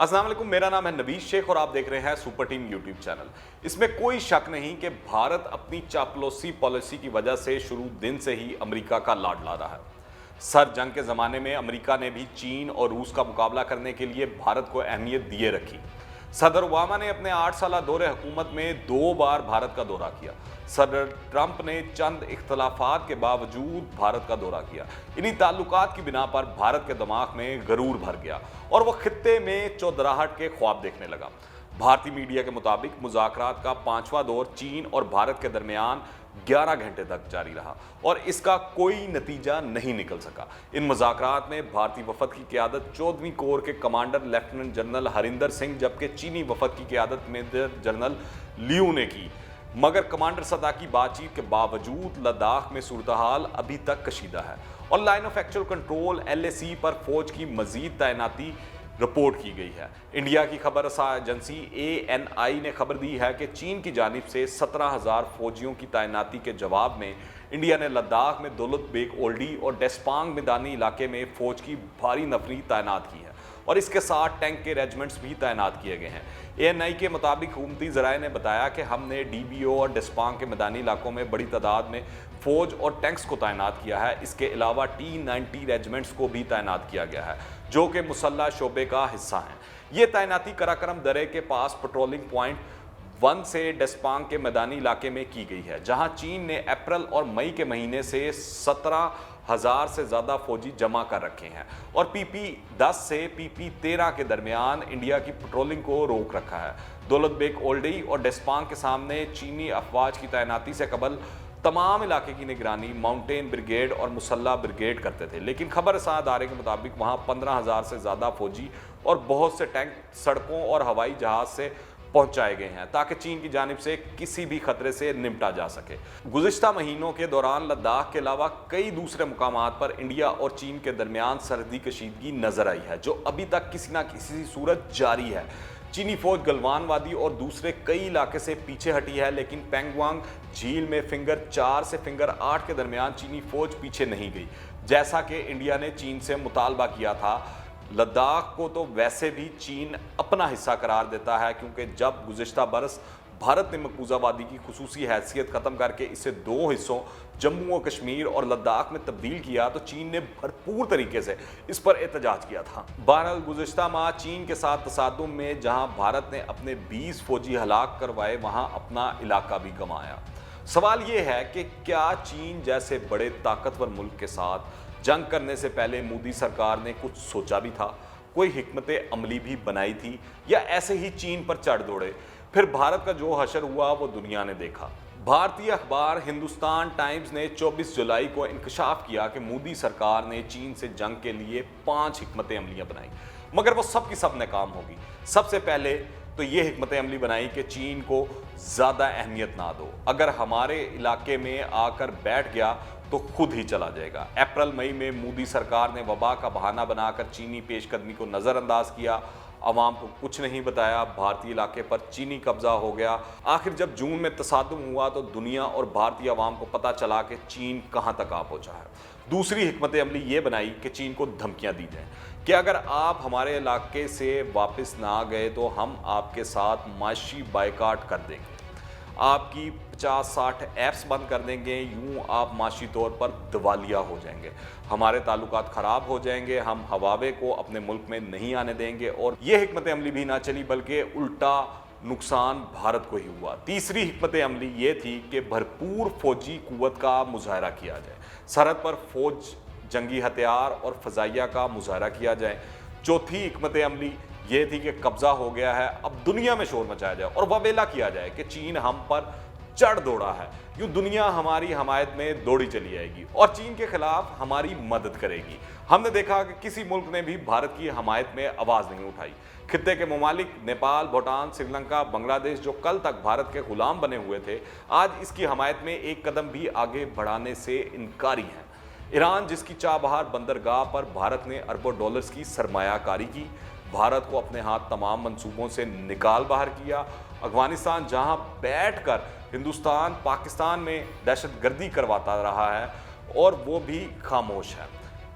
अस्सलाम वालेकुम, मेरा नाम है नबीश शेख और आप देख रहे हैं सुपर टीम यूट्यूब चैनल। इसमें कोई शक नहीं कि भारत अपनी चापलूसी पॉलिसी की वजह से शुरू दिन से ही अमेरिका का लाडला रहा है। सर जंग के ज़माने में अमेरिका ने भी चीन और रूस का मुकाबला करने के लिए भारत को अहमियत दिए रखी। सदर ओबामा ने अपने 8 साल दौरे हुकूमत में 2 बार भारत का दौरा किया। सदर ट्रंप ने चंद इख्तलाफात के बावजूद भारत का दौरा किया। इन्हीं ताल्लुकात की बिना पर भारत के दिमाग में गरूर भर गया और वह खित्ते में चौधराहट के ख्वाब देखने लगा। भारतीय मीडिया के मुताबिक मुज़ाकरात का 5वां दौर चीन और भारत के दरमियान 11 घंटे तक जारी रहा और इसका कोई नतीजा नहीं निकल सका। इन मुज़ाकरात में भारतीय वफद की क़यादत 14वीं कोर के commander lieutenant general Harinder Singh जबकि चीनी वफद की क़यादत मेजर जनरल लियू ने की। मगर कमांडर सतह की बातचीत के बावजूद लद्दाख में सूरत हाल अभी तक कशीदा है और line of actual control LAC पर फौज की मजीद तैनाती रिपोर्ट की गई है। इंडिया की खबर रसा एजेंसी ANI ने खबर दी है कि चीन की जानिब से 17,000 फौजियों की तैनाती के जवाब में इंडिया ने लद्दाख में दौलत बेग ओल्डी और डेस्पांग मैदानी इलाके में फौज की भारी नफरी तैनात की है और इसके साथ टैंक के रेजिमेंट्स भी तैनात किए गए हैं। ANI के मुताबिक हुकूमती ज़राए ने बताया कि हमने DBO और डेस्पांग के मैदानी इलाकों में बड़ी तादाद में फौज और टैंक्स को तैनात किया है। इसके अलावा T-90 रेजिमेंट्स को भी तैनात किया गया है जो कि मुसल्लह शोबे का हिस्सा हैं। ये तैनाती कराकरम दरे के पास पेट्रोलिंग पॉइंट 1 से डेस्पांग के मैदानी इलाके में की गई है, जहां चीन ने अप्रैल और मई के महीने से 17,000 से ज़्यादा फौजी जमा कर रखे हैं और PP-10 से PP-13 के दरमियान इंडिया की पेट्रोलिंग को रोक रखा है। दौलत बेग ओल्डी और डेस्पांग के सामने चीनी अफवाज की तैनाती से कबल तमाम इलाके की निगरानी माउंटेन ब्रिगेड और मुसल्ला ब्रिगेड करते थे, लेकिन खबर रसा अदारे के मुताबिक वहाँ 15,000 से ज़्यादा फौजी और बहुत से टैंक सड़कों और हवाई जहाज़ से पहुंचाए गए हैं ताकि चीन की जानिब से किसी भी खतरे से निपटा जा सके। गुज़िश्ता महीनों के दौरान लद्दाख के अलावा कई दूसरे मुकामात पर इंडिया और चीन के दरमियान सरहदी कशीदगी नजर आई है जो अभी तक किसी न किसी सूरत जारी है। चीनी फौज गलवान वादी और दूसरे कई इलाके से पीछे हटी है, लेकिन पेंगवांग झील में फिंगर 4 से फिंगर 8 के दरमियान चीनी फौज पीछे नहीं गई जैसा कि इंडिया ने चीन से मुतालबा किया था। लद्दाख को तो वैसे भी चीन अपना हिस्सा करार देता है क्योंकि जब गुज़िश्ता बरस भारत ने मकबूजा वादी की खुसूसी हैसियत ख़त्म करके इसे 2 हिस्सों जम्मू और कश्मीर और लद्दाख में तब्दील किया तो चीन ने भरपूर तरीके से इस पर एहतजाज किया था। बहरहाल गुज़िश्ता माह चीन के साथ तसादुम में जहां भारत ने अपने 20 फौजी हलाक करवाए वहां अपना इलाका भी गंवाया। सवाल ये है कि क्या चीन जैसे बड़े ताकतवर मुल्क के साथ जंग करने से पहले मोदी सरकार ने कुछ सोचा भी था, कोई हिकमत अमली भी बनाई थी, या ऐसे ही चीन पर चढ़ दौड़े? फिर भारत का जो हशर हुआ वो दुनिया ने देखा। भारतीय अखबार हिंदुस्तान टाइम्स ने 24 जुलाई को इंकशाफ किया कि मोदी सरकार ने चीन से जंग के लिए 5 हिकमत अमलियाँ बनाई, मगर वो सब की सब नाकाम होगी। सबसे पहले तो ये हिकमत अमली बनाई कि चीन को ज़्यादा अहमियत ना दो, अगर हमारे इलाके में आकर बैठ गया तो खुद ही चला जाएगा। अप्रैल मई में मोदी सरकार ने वबा का बहाना बनाकर चीनी पेशकदमी को नज़रअंदाज किया, अवाम को कुछ नहीं बताया, भारतीय इलाके पर चीनी कब्जा हो गया। आखिर जब जून में तसादुम हुआ तो दुनिया और भारतीय अवाम को पता चला कि चीन कहाँ तक आ पहुँचा है। दूसरी हिकमत अमली ये बनाई कि चीन को धमकियाँ दी जाएँ कि अगर आप हमारे इलाके से वापस ना गए तो हम आपके साथ माशी बायकाट कर देंगे, आपकी 50-60 ऐप्स बंद कर देंगे, यूं आप माशी तौर पर दिवालिया हो जाएंगे, हमारे ताल्लुकात ख़राब हो जाएंगे, हम हवावे को अपने मुल्क में नहीं आने देंगे। और ये हिकमत अमली भी ना चली बल्कि उल्टा नुकसान भारत को ही हुआ। तीसरी हिकमत अमली ये थी कि भरपूर फौजी कुव्वत का मुजाहरा किया जाए, सरहद पर फौज, जंगी हथियार और फ़ज़ाइया का मुजाहरा किया जाए। चौथी हिकमत अमली ये थी कि कब्जा हो गया है, अब दुनिया में शोर मचाया जाए और वबेला किया जाए कि चीन हम पर चढ़ दौड़ा है, यूँ दुनिया हमारी हमायत में दौड़ी चली जाएगी और चीन के खिलाफ हमारी मदद करेगी। हमने देखा कि किसी मुल्क ने भी भारत की हमायत में आवाज़ नहीं उठाई। खित्ते के ममालिक नेपाल, भूटान, श्रीलंका, बांग्लादेश जो कल तक भारत के गुलाम बने हुए थे, आज इसकी हमायत में एक कदम भी आगे बढ़ाने से इनकारी हैं। ईरान जिसकी चाबहार बंदरगाह पर भारत ने अरबों डॉलर्स की सरमायाकारी की, भारत को अपने हाथ तमाम मंसूबों से निकाल बाहर किया। अफगानिस्तान जहां बैठकर हिंदुस्तान पाकिस्तान में दहशतगर्दी करवाता रहा है और वो भी खामोश है।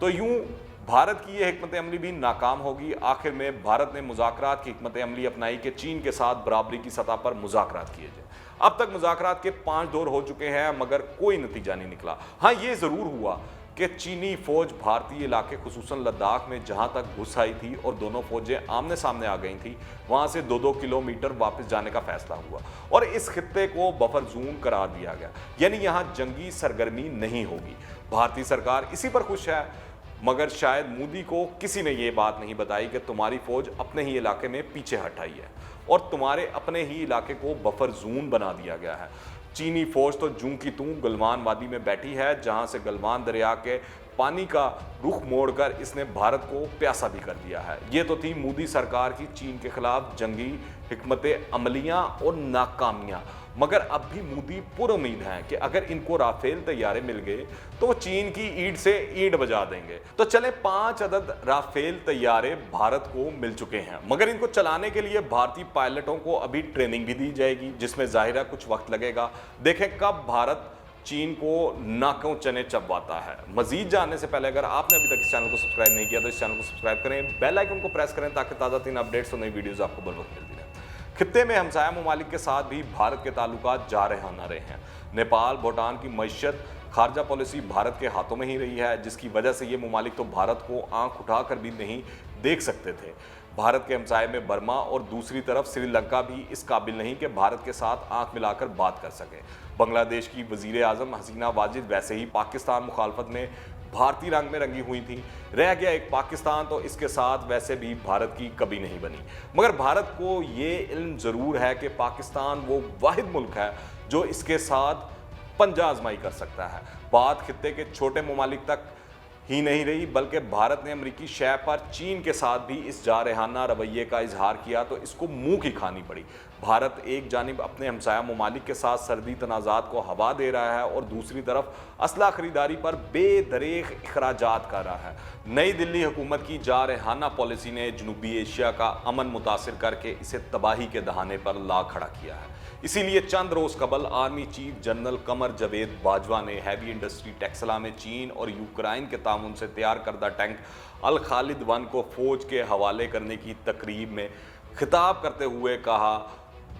तो यूं भारत की यह हिकमत अमली भी नाकाम होगी। आखिर में भारत ने मुज़ाकरात की हिकमत अमली अपनाई कि चीन के साथ बराबरी की सतह पर मुज़ाकरात किए जाए। अब तक मुज़ाकरात के 5 दौर हो चुके हैं मगर कोई नतीजा नहीं निकला। हाँ, ये ज़रूर हुआ कि चीनी फौज भारतीय इलाके खुसूसन लद्दाख में जहां तक घुस आई थी और दोनों फौजें आमने सामने आ गई थी, वहां से 2-2 किलोमीटर वापस जाने का फैसला हुआ और इस खित्ते को बफर जोन करार दिया गया, यानी यहां जंगी सरगर्मी नहीं होगी। भारतीय सरकार इसी पर खुश है, मगर शायद मोदी को किसी ने ये बात नहीं बताई कि तुम्हारी फौज अपने ही इलाके में पीछे हट आई है और तुम्हारे अपने ही इलाके को बफर जोन बना दिया गया है। चीनी फौज तो जूं की तूं गलवान वादी में बैठी है, जहां से गलवान दरिया के पानी का रुख मोड़कर इसने भारत को प्यासा भी कर दिया है। ये तो थी मोदी सरकार की चीन के खिलाफ जंगी हिकमत अमलियां और नाकामियां। मगर अब भी मोदी पुरुम्मीद हैं कि अगर इनको राफेल तैयारे मिल गए तो चीन की ईंट से ईंट बजा देंगे। तो चले 5 अदद राफेल तैयारे भारत को मिल चुके हैं, मगर इनको चलाने के लिए भारतीय पायलटों को अभी ट्रेनिंग भी दी जाएगी, जिसमें जाहिर है कुछ वक्त लगेगा। देखें कब भारत चीन को नाकों चने चबवाता है। मजीद जानने से पहले अगर आपने अभी तक इस चैनल को सब्सक्राइब नहीं किया तो इस चैनल को सब्सक्राइब करें, बेल आइकन को प्रेस करें ताकि ताज़ा तीन अपडेट्स और नई वीडियोस आपको बर वक्त मिलती रहे। खित्ते में हमसाया ममालिक के साथ भी भारत के ताल्लुकात जा रहे ना रहे हैं। नेपाल, भूटान की मईशत खारजा पॉलिसी भारत के हाथों में ही रही है, जिसकी वजह से ये ममालिक तो भारत को आंख उठाकर भी नहीं देख सकते थे। भारत के हमसाये में बर्मा और दूसरी तरफ श्रीलंका भी इस काबिल नहीं कि भारत के साथ आंख मिलाकर बात कर सके। बांग्लादेश की वजीर आजम हसीना वाजिद वैसे ही पाकिस्तान मुखालफत में भारतीय रंग में रंगी हुई थी। रह गया एक पाकिस्तान, तो इसके साथ वैसे भी भारत की कभी नहीं बनी। मगर भारत को ये इल्म ज़रूर है कि पाकिस्तान वो वाहिद मुल्क है जो इसके साथ पंजा आजमाई कर सकता है। बात खित्ते के छोटे ममालिक तक ही नहीं रही, बल्कि भारत ने अमरीकी शय पर चीन के साथ भी इस जारहाना रवैये का इजहार किया तो इसको मुंह की खानी पड़ी। भारत एक जानिब अपने हमसाया ममालिक के साथ सर्दी तनाज़ात को हवा दे रहा है और दूसरी तरफ असला खरीदारी पर बेदरेख अखराजात कर रहा है। नई दिल्ली हुकूमत की जारहाना पॉलिसी ने जनूबी एशिया का अमन मुतासिर करके इसे तबाही के दहाने पर ला खड़ा किया है। इसीलिए चंद रोज कबल army chief general Qamar Javed Bajwa ने हैवी इंडस्ट्री टेक्सला में चीन और यूक्रेन के तामुन से तैयार करदा टैंक अल खालिद 1 को फौज के हवाले करने की तकरीब में खिताब करते हुए कहा,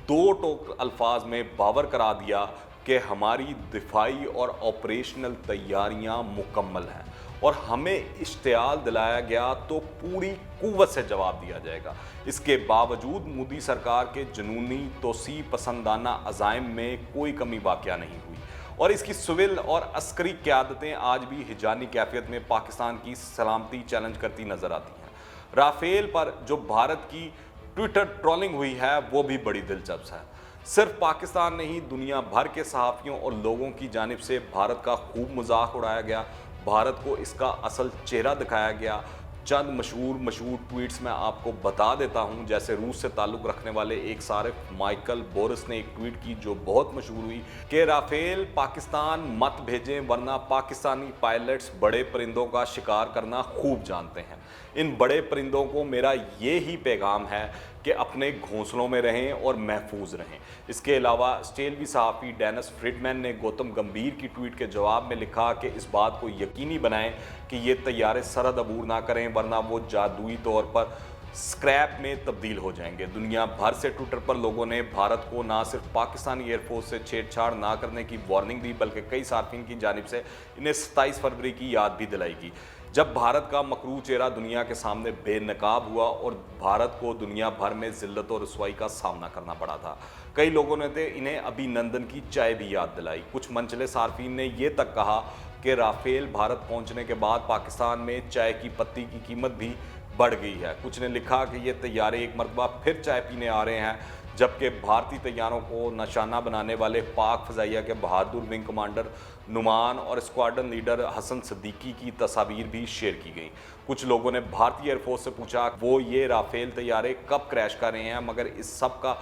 2 टोक अल्फाज में बावर करा दिया कि हमारी दिफाई और ऑपरेशनल तैयारियां मुकम्मल हैं और हमें इश्तियाल दिलाया गया तो पूरी कुव्वत से जवाब दिया जाएगा। इसके बावजूद मोदी सरकार के जुनूनी तोसी पसंदाना अज़ाइम में कोई कमी वाक़या नहीं हुई और इसकी सिविल और अस्करी क़यादतें आज भी हिजानी कैफियत में पाकिस्तान की सलामती चैलेंज करती नजर आती हैं। राफेल पर जो भारत की ट्विटर ट्रोलिंग हुई है वो भी बड़ी दिलचस्प है। सिर्फ पाकिस्तान नहीं, दुनिया भर के सहाफ़ियों और लोगों की जानिब से भारत का खूब मजाक उड़ाया गया, भारत को इसका असल चेहरा दिखाया गया। चंद मशहूर ट्वीट्स मैं आपको बता देता हूं, जैसे रूस से ताल्लुक़ रखने वाले एक सारिफ माइकल बोरिस ने एक ट्वीट की जो बहुत मशहूर हुई कि राफेल पाकिस्तान मत भेजें वरना पाकिस्तानी पायलट्स बड़े परिंदों का शिकार करना खूब जानते हैं। इन बड़े परिंदों को मेरा ये ही पैगाम है कि अपने घोंसलों में रहें और महफूज रहें। इसके अलावा ऑस्ट्रेलियाई सहाफ़ी डेनिस फ्रीडमैन ने गौतम गंभीर की ट्वीट के जवाब में लिखा कि इस बात को यकीनी बनाएं कि ये तैयारे सरहद अबूर ना करें वरना वो जादुई तौर पर स्क्रैप में तब्दील हो जाएंगे। दुनिया भर से ट्विटर पर लोगों ने भारत को ना सिर्फ पाकिस्तानी एयरफोर्स से छेड़छाड़ ना करने की वार्निंग दी, बल्कि कई सार्फिन की जानिब से इन्हें 27 फरवरी की याद भी दिलाई गई, जब भारत का मकरू चेहरा दुनिया के सामने बेनकाब हुआ और भारत को दुनिया भर में जिल्लत और रसवाई का सामना करना पड़ा था। कई लोगों ने तो इन्हें अभिनंदन की चाय भी याद दिलाई। कुछ मनचले सार्फिन ने यह तक कहा कि राफेल भारत पहुंचने के बाद पाकिस्तान में चाय की पत्ती की कीमत भी बढ़ गई है। कुछ ने लिखा कि ये तैयारे एक मरतबा फिर चाय पीने आ रहे हैं, जबकि भारतीय तैयारों को निशाना बनाने वाले पाक फ़ज़ाइया के बहादुर विंग कमांडर नुमान और स्क्वाड्रन लीडर हसन सिद्दीकी की तस्वीर भी शेयर की गई। कुछ लोगों ने भारतीय एयरफोर्स से पूछा वो ये राफेल तैयारे कब क्रैश कर रहे हैं, मगर इस सब का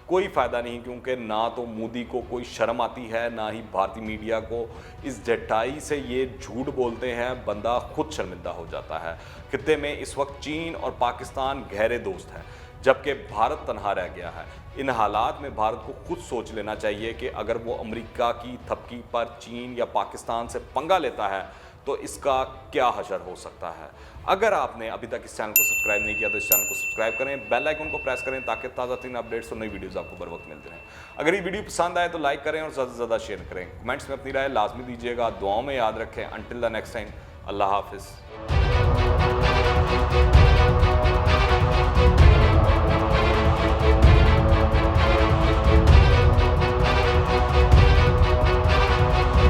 कोई फ़ायदा नहीं, क्योंकि ना तो मोदी को कोई शर्म आती है ना ही भारतीय मीडिया को। इस झटाई से ये झूठ बोलते हैं, बंदा खुद शर्मिंदा हो जाता है। खित्ते में इस वक्त चीन और पाकिस्तान गहरे दोस्त हैं, जबकि भारत तन्हा रह गया है। इन हालात में भारत को खुद सोच लेना चाहिए कि अगर वो अमेरिका की थपकी पर चीन या पाकिस्तान से पंगा लेता है तो इसका क्या हशर हो सकता है। अगर आपने अभी तक इस चैनल को सब्सक्राइब नहीं किया तो इस चैनल को सब्सक्राइब करें, बेल आइकन को प्रेस करें ताकि ताज़ा तीन अपडेट्स और नई वीडियोस आपको बर वक्त मिलते रहें। अगर ये वीडियो पसंद आए तो लाइक करें और ज़्यादा से ज़्यादा शेयर करें। कमेंट्स में अपनी राय लाजमी दीजिएगा। दुआओं में याद रखें। अंटिल द नेक्स्ट टाइम, अल्लाह हाफिज़।